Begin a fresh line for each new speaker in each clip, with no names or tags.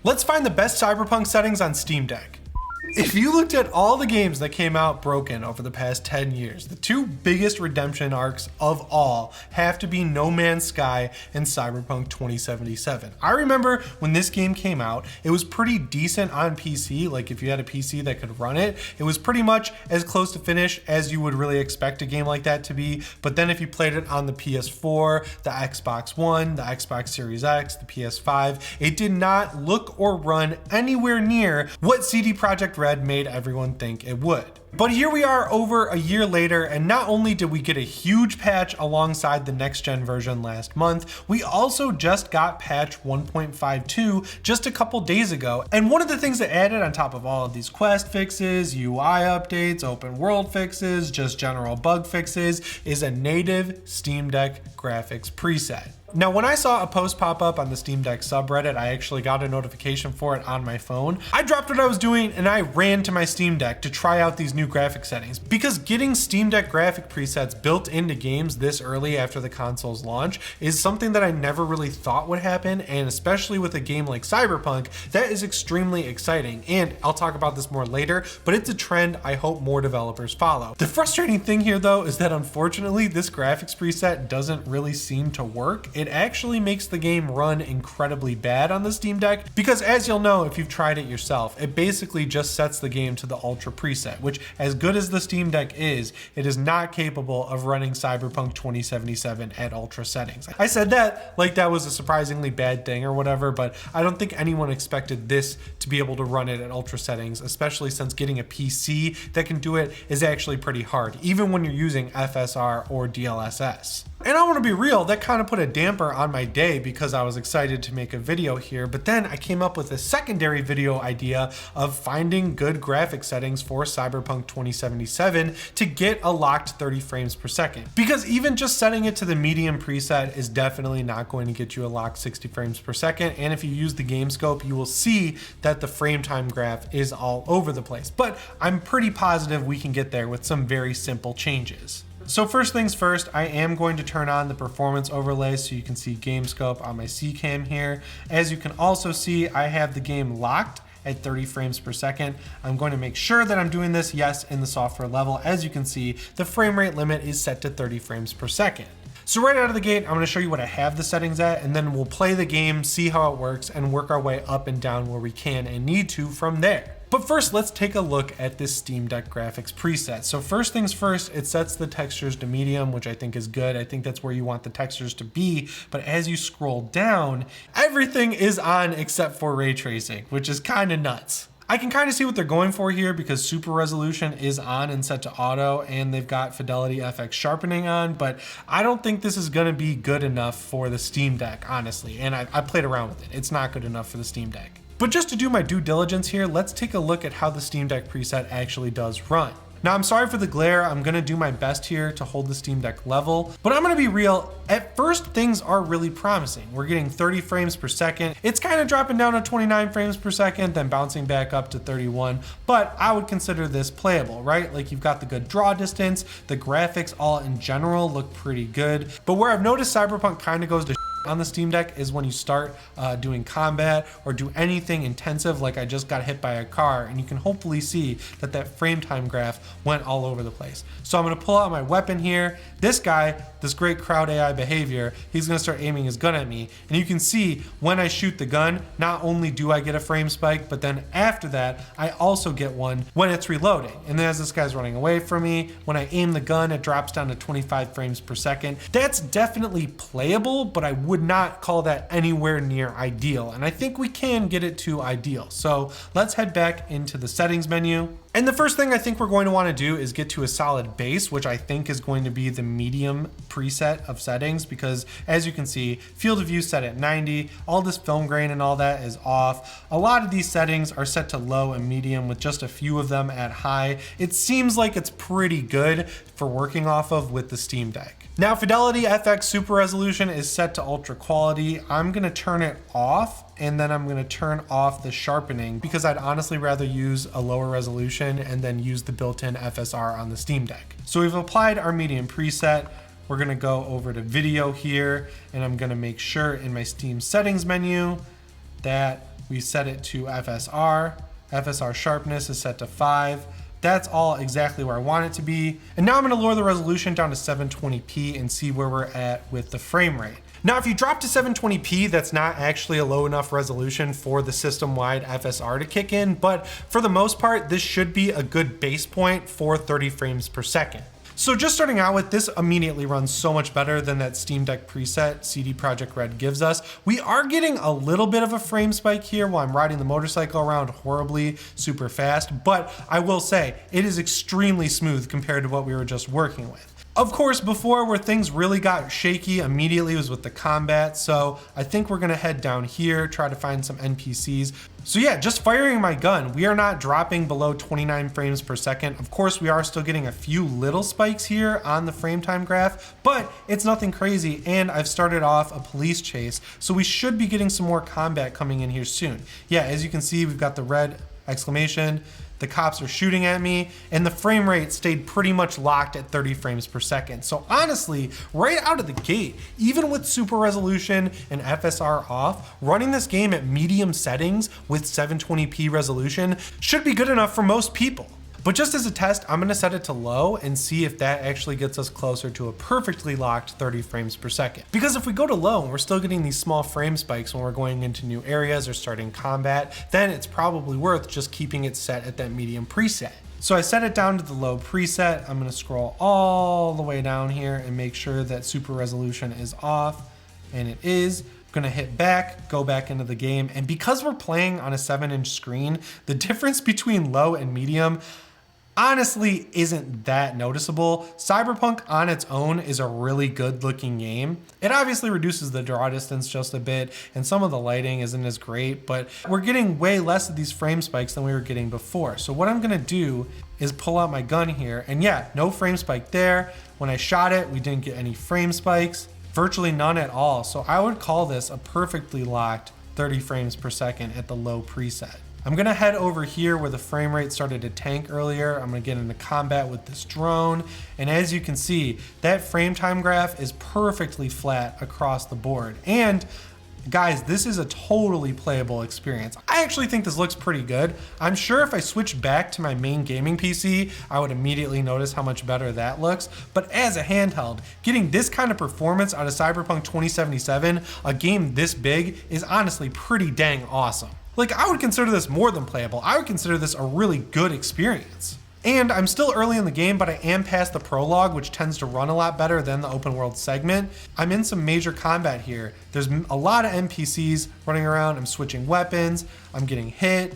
Let's find the best Cyberpunk settings on Steam Deck. If you looked at all the games that came out broken over the past 10 years, the two biggest redemption arcs of all have to be No Man's Sky and Cyberpunk 2077. I remember when this game came out, it was pretty decent on PC. Like if you had a PC that could run it, it was pretty much as close to finish as you would really expect a game like that to be. But then if you played it on the PS4, the Xbox One, the Xbox Series X, the PS5, it did not look or run anywhere near what CD Projekt Red made everyone think it would. But here we are over a year later, and not only did we get a huge patch alongside the next gen version last month, we also just got patch 1.52 just a couple days ago. And one of the things that added on top of all of these quest fixes, UI updates, open world fixes, just general bug fixes, is a native Steam Deck graphics preset. Now, when I saw a post pop up on the Steam Deck subreddit, I actually got a notification for it on my phone. I dropped what I was doing and I ran to my Steam Deck to try out these new graphic settings, because getting Steam Deck graphic presets built into games this early after the console's launch is something that I never really thought would happen, and especially with a game like Cyberpunk, that is extremely exciting. And I'll talk about this more later, but it's a trend I hope more developers follow. The frustrating thing here though is that unfortunately this graphics preset doesn't really seem to work. It actually makes the game run incredibly bad on the Steam Deck, because as you'll know if you've tried it yourself, it basically just sets the game to the Ultra preset, which, as good as the Steam Deck is, it is not capable of running Cyberpunk 2077 at Ultra settings. I said that like that was a surprisingly bad thing or whatever, but I don't think anyone expected this to be able to run it at Ultra settings, especially since getting a PC that can do it is actually pretty hard, even when you're using FSR or DLSS. And I want to be real, that kind of put a damper on my day because I was excited to make a video here, but then I came up with a secondary video idea of finding good graphic settings for Cyberpunk 2077 to get a locked 30 frames per second. Because even just setting it to the medium preset is definitely not going to get you a locked 60 frames per second, and if you use the game scope, you will see that the frame time graph is all over the place. But I'm pretty positive we can get there with some very simple changes. So first things first, I am going to turn on the performance overlay so you can see game scope on my C-Cam here. As you can also see, I have the game locked at 30 frames per second. I'm going to make sure that I'm doing this, yes, in the software level. As you can see, the frame rate limit is set to 30 frames per second. So right out of the gate, I'm going to show you what I have the settings at, and then we'll play the game, see how it works, and work our way up and down where we can and need to from there. But first, let's take a look at this Steam Deck graphics preset. So first things first, it sets the textures to medium, which I think is good. I think that's where you want the textures to be. But as you scroll down, everything is on except for ray tracing, which is kind of nuts. I can kind of see what they're going for here because super resolution is on and set to auto, and they've got fidelity FX sharpening on, but I don't think this is gonna be good enough for the Steam Deck, honestly. And I played around with it. It's not good enough for the Steam Deck. But just to do my due diligence here, let's take a look at how the Steam Deck preset actually does run. Now, I'm sorry for the glare. I'm gonna do my best here to hold the Steam Deck level, but I'm gonna be real. At first, things are really promising. We're getting 30 frames per second. It's kind of dropping down to 29 frames per second, then bouncing back up to 31, but I would consider this playable, right? Like you've got the good draw distance, the graphics all in general look pretty good, but where I've noticed Cyberpunk kind of goes to on the Steam Deck is when you start doing combat or do anything intensive, like I just got hit by a car, and you can hopefully see that that frame time graph went all over the place. So I'm gonna pull out my weapon here. This guy, this great crowd AI behavior, he's gonna start aiming his gun at me, and you can see when I shoot the gun, not only do I get a frame spike, but then after that, I also get one when it's reloading. And then as this guy's running away from me, when I aim the gun, it drops down to 25 frames per second. That's definitely playable, but I would not call that anywhere near ideal, and I think we can get it to ideal. So let's head back into the settings menu. And the first thing I think we're going to want to do is get to a solid base, which I think is going to be the medium preset of settings, because as you can see, field of view set at 90, all this film grain and all that is off. A lot of these settings are set to low and medium with just a few of them at high. It seems like it's pretty good for working off of with the Steam Deck. Now, Fidelity FX Super Resolution is set to ultra quality. I'm gonna turn it off, and then I'm gonna turn off the sharpening because I'd honestly rather use a lower resolution and then use the built-in FSR on the Steam Deck. So we've applied our medium preset. We're gonna go over to video here, and I'm gonna make sure in my Steam settings menu that We set it to FSR. FSR sharpness is set to 5. That's all exactly where I want it to be. And now I'm gonna lower the resolution down to 720p and see where we're at with the frame rate. Now, if you drop to 720p, that's not actually a low enough resolution for the system-wide FSR to kick in, but for the most part, this should be a good base point for 30 frames per second. So just starting out with, this immediately runs so much better than that Steam Deck preset CD Projekt Red gives us. We are getting a little bit of a frame spike here while I'm riding the motorcycle around horribly super fast, but I will say it is extremely smooth compared to what we were just working with. Of course, before where things really got shaky immediately was with the combat, so I think we're gonna head down here, try to find some NPCs. So yeah, just firing my gun, we are not dropping below 29 frames per second. Of course, we are still getting a few little spikes here on the frame time graph, but it's nothing crazy, and I've started off a police chase, so we should be getting some more combat coming in here soon. Yeah, as you can see, we've got the red exclamation. The cops are shooting at me, and the frame rate stayed pretty much locked at 30 frames per second. So honestly, right out of the gate, even with super resolution and FSR off, running this game at medium settings with 720p resolution should be good enough for most people. But just as a test, I'm gonna set it to low and see if that actually gets us closer to a perfectly locked 30 frames per second. Because if we go to low and we're still getting these small frame spikes when we're going into new areas or starting combat, then it's probably worth just keeping it set at that medium preset. So I set it down to the low preset. I'm gonna scroll all the way down here and make sure that super resolution is off, and it is. Gonna hit back, go back into the game, and because we're playing on a 7-inch screen, the difference between low and medium honestly isn't that noticeable. Cyberpunk on its own is a really good looking game. It obviously reduces the draw distance just a bit, and some of the lighting isn't as great, but we're getting way less of these frame spikes than we were getting before. So what I'm gonna do is pull out my gun here, and yeah, no frame spike there. When I shot it, we didn't get any frame spikes, virtually none at all. So I would call this a perfectly locked 30 frames per second at the low preset. I'm gonna head over here where the frame rate started to tank earlier. I'm gonna get into combat with this drone. And as you can see, that frame time graph is perfectly flat across the board. And guys, this is a totally playable experience. I actually think this looks pretty good. I'm sure if I switched back to my main gaming PC, I would immediately notice how much better that looks. But as a handheld, getting this kind of performance out of Cyberpunk 2077, a game this big, is honestly pretty dang awesome. Like, I would consider this more than playable. I would consider this a really good experience. And I'm still early in the game, but I am past the prologue, which tends to run a lot better than the open world segment. I'm in some major combat here. There's a lot of NPCs running around. I'm switching weapons. I'm getting hit.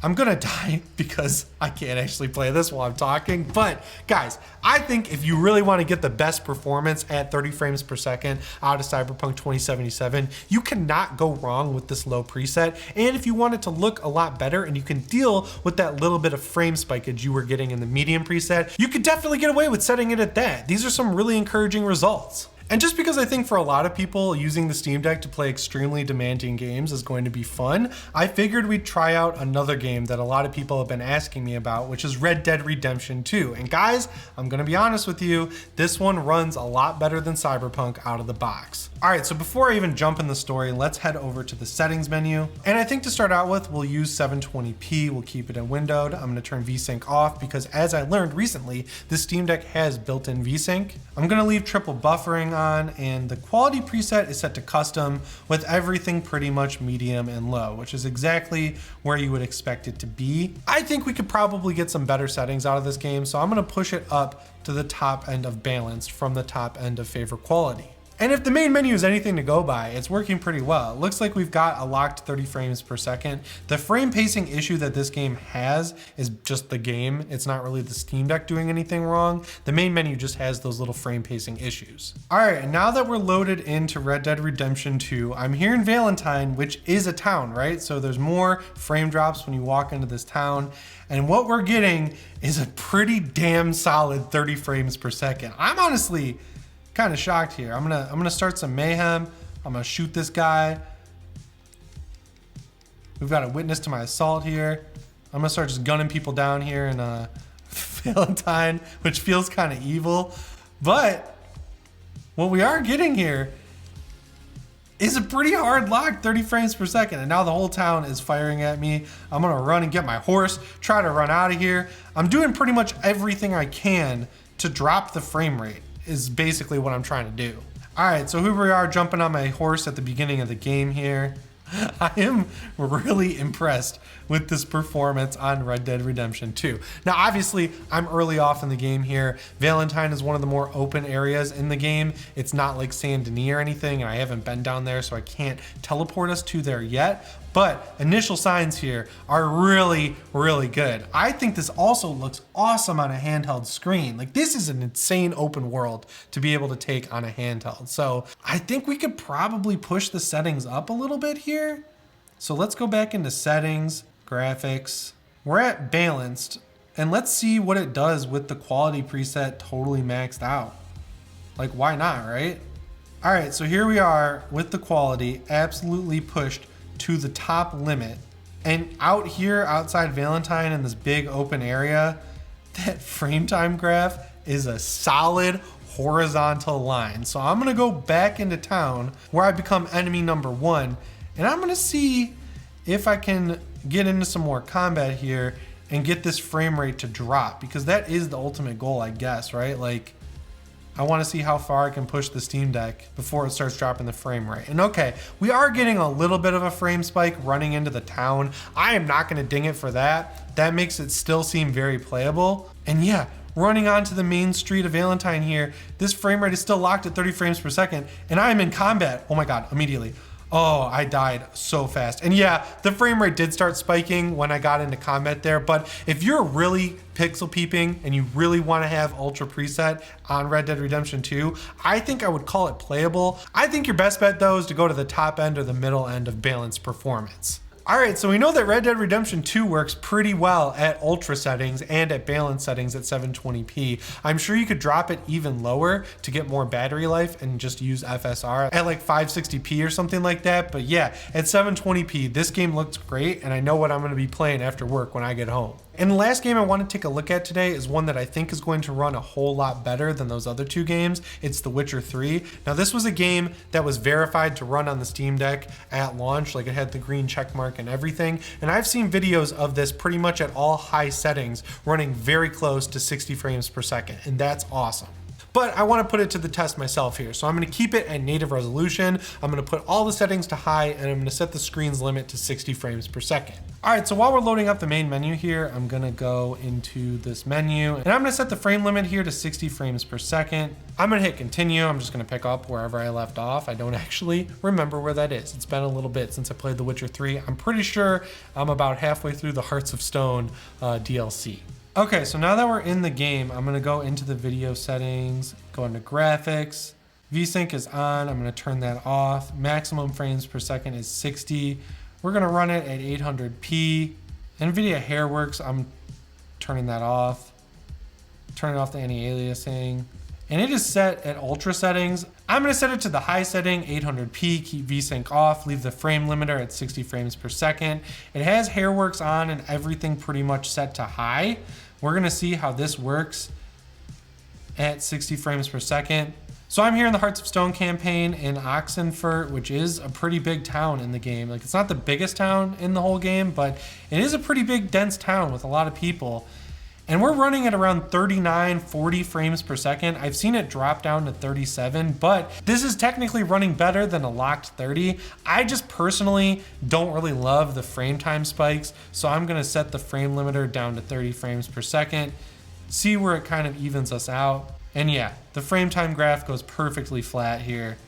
I'm gonna die because I can't actually play this while I'm talking. But guys, I think if you really want to get the best performance at 30 frames per second out of Cyberpunk 2077, you cannot go wrong with this low preset. And if you want it to look a lot better and you can deal with that little bit of frame spikeage you were getting in the medium preset, you could definitely get away with setting it at that. These are some really encouraging results. And just because I think for a lot of people using the Steam Deck to play extremely demanding games is going to be fun, I figured we'd try out another game that a lot of people have been asking me about, which is Red Dead Redemption 2. And guys, I'm gonna be honest with you, this one runs a lot better than Cyberpunk out of the box. All right, so before I even jump in the story, let's head over to the settings menu. And I think to start out with, we'll use 720p, we'll keep it in windowed. I'm gonna turn VSync off because as I learned recently, the Steam Deck has built-in VSync. I'm gonna leave triple buffering on, and the quality preset is set to custom with everything pretty much medium and low, which is exactly where you would expect it to be. I think we could probably get some better settings out of this game, so I'm gonna push it up to the top end of balanced from the top end of favorite quality. And if the main menu is anything to go by, it's working pretty well. It looks like we've got a locked 30 frames per second. The frame pacing issue that this game has is just the game. It's not really the Steam Deck doing anything wrong. The main menu just has those little frame pacing issues. All right, and now that we're loaded into Red Dead Redemption 2, I'm here in Valentine, which is a town, right? So there's more frame drops when you walk into this town. And what we're getting is a pretty damn solid 30 frames per second. I'm honestly kind of shocked here. I'm gonna start some mayhem. I'm gonna shoot this guy. We've got a witness to my assault here. I'm gonna start just gunning people down here in Valentine, which feels kind of evil. But what we are getting here is a pretty hard lock, 30 frames per second. And now the whole town is firing at me. I'm gonna run and get my horse, try to run out of here. I'm doing pretty much everything I can to drop the frame rate is basically what I'm trying to do. All right, so here we are jumping on my horse at the beginning of the game here. I am really impressed with this performance on Red Dead Redemption 2. Now, obviously, I'm early off in the game here. Valentine is one of the more open areas in the game. It's not like Saint Denis or anything, and I haven't been down there, so I can't teleport us to there yet. But initial signs here are really, really good. I think this also looks awesome on a handheld screen. Like, this is an insane open world to be able to take on a handheld. So I think we could probably push the settings up a little bit here. So let's go back into settings, graphics. We're at balanced, and let's see what it does with the quality preset totally maxed out. Like, why not, right? All right, so here we are with the quality absolutely pushed to the top limit. And out here outside Valentine in this big open area, that frame time graph is a solid horizontal line. So I'm gonna go back into town where I become enemy number 1, and I'm gonna see if I can get into some more combat here and get this frame rate to drop, because that is the ultimate goal, I guess, right? Like, I want to see how far I can push the Steam Deck before it starts dropping the frame rate. And okay, we are getting a little bit of a frame spike running into the town. I am not going to ding it for that. That makes it still seem very playable. And yeah, running onto the main street of Valentine here, this frame rate is still locked at 30 frames per second, and I am in combat. Oh my God, immediately. Oh, I died so fast. And yeah, the frame rate did start spiking when I got into combat there, but if you're really pixel peeping and you really want to have ultra preset on Red Dead Redemption 2, I think I would call it playable. I think your best bet though is to go to the top end or the middle end of balanced performance. All right, so we know that Red Dead Redemption 2 works pretty well at ultra settings and at balance settings at 720p. I'm sure you could drop it even lower to get more battery life and just use FSR at like 560p or something like that. But yeah, at 720p, this game looks great, and I know what I'm gonna be playing after work when I get home. And the last game I want to take a look at today is one that I think is going to run a whole lot better than those other two games. It's The Witcher 3. Now, this was a game that was verified to run on the Steam Deck at launch, like it had the green check mark and everything. And I've seen videos of this pretty much at all high settings running very close to 60 frames per second, and that's awesome. But I want to put it to the test myself here. So I'm going to keep it at native resolution. I'm going to put all the settings to high, and I'm going to set the screen's limit to 60 frames per second. All right, so while we're loading up the main menu here, I'm going to go into this menu, and I'm going to set the frame limit here to 60 frames per second. I'm going to hit continue. I'm just going to pick up wherever I left off. I don't actually remember where that is. It's been a little bit since I played The Witcher 3. I'm pretty sure I'm about halfway through the Hearts of Stone DLC. Okay, so now that we're in the game, I'm gonna go into the video settings, go into graphics. VSync is on, I'm gonna turn that off. Maximum frames per second is 60. We're gonna run it at 800p. NVIDIA Hairworks, I'm turning that off. Turning off the anti-aliasing. And it is set at ultra settings. I'm gonna set it to the high setting, 800p, keep VSync off, leave the frame limiter at 60 frames per second. It has Hairworks on and everything pretty much set to high. We're gonna see how this works at 60 frames per second. So I'm here in the Hearts of Stone campaign in Oxenfurt, which is a pretty big town in the game. Like, it's not the biggest town in the whole game, but it is a pretty big, dense town with a lot of people. And we're running at around 39, 40 frames per second. I've seen it drop down to 37, but this is technically running better than a locked 30. I just personally don't really love the frame time spikes, so I'm gonna set the frame limiter down to 30 frames per second, see where it kind of evens us out. And yeah, the frame time graph goes perfectly flat here,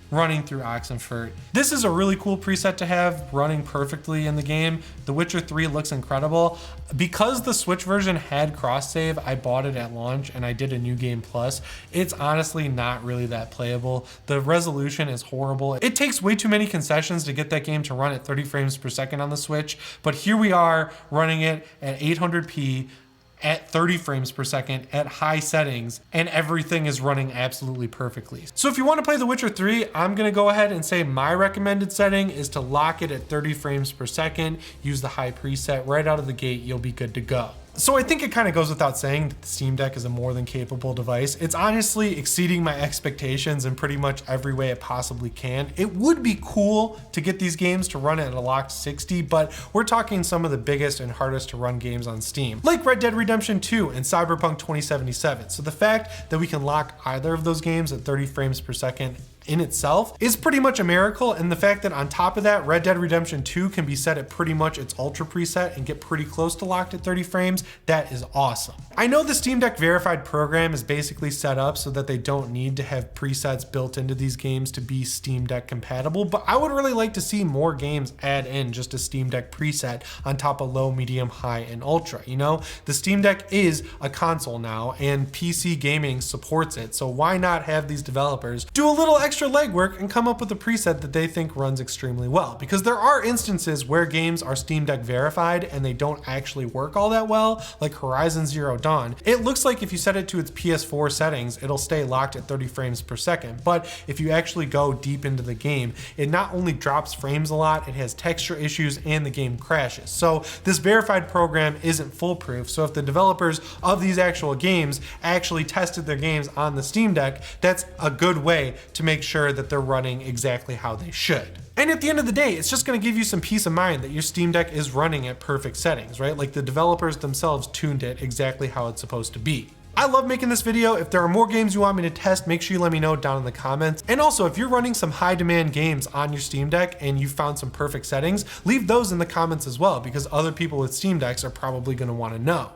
running through Oxenfurt. This is a really cool preset to have running perfectly in the game. The Witcher 3 looks incredible. Because the Switch version had cross save, I bought it at launch and I did a New Game Plus. It's honestly not really that playable. The resolution is horrible. It takes way too many concessions to get that game to run at 30 frames per second on the Switch, but here we are running it at 800p, at 30 frames per second at high settings, and everything is running absolutely perfectly. So if you want to play The Witcher 3, I'm gonna go ahead and say my recommended setting is to lock it at 30 frames per second, use the high preset right out of the gate, you'll be good to go. So I think it kind of goes without saying that the Steam Deck is a more than capable device. It's honestly exceeding my expectations in pretty much every way it possibly can. It would be cool to get these games to run at a locked 60, but we're talking some of the biggest and hardest to run games on Steam, like Red Dead Redemption 2 and Cyberpunk 2077. So the fact that we can lock either of those games at 30 frames per second in itself is pretty much a miracle, and the fact that on top of that, Red Dead Redemption 2 can be set at pretty much its ultra preset and get pretty close to locked at 30 frames, that is awesome. I know the Steam Deck verified program is basically set up so that they don't need to have presets built into these games to be Steam Deck compatible, but I would really like to see more games add in just a Steam Deck preset on top of low, medium, high, and ultra. You know, the Steam Deck is a console now and PC gaming supports it, so why not have these developers do a little extra legwork and come up with a preset that they think runs extremely well? Because there are instances where games are Steam Deck verified and they don't actually work all that well, like Horizon Zero Dawn. It looks like if you set it to its PS4 settings, it'll stay locked at 30 frames per second. But if you actually go deep into the game, it not only drops frames a lot, it has texture issues and the game crashes. So this verified program isn't foolproof. So if the developers of these actual games actually tested their games on the Steam Deck, that's a good way to make sure that they're running exactly how they should. And at the end of the day, it's just gonna give you some peace of mind that your Steam Deck is running at perfect settings, right? Like the developers themselves tuned it exactly how it's supposed to be. I love making this video. If there are more games you want me to test, make sure you let me know down in the comments. And also, if you're running some high demand games on your Steam Deck and you found some perfect settings, leave those in the comments as well, because other people with Steam Decks are probably gonna wanna know.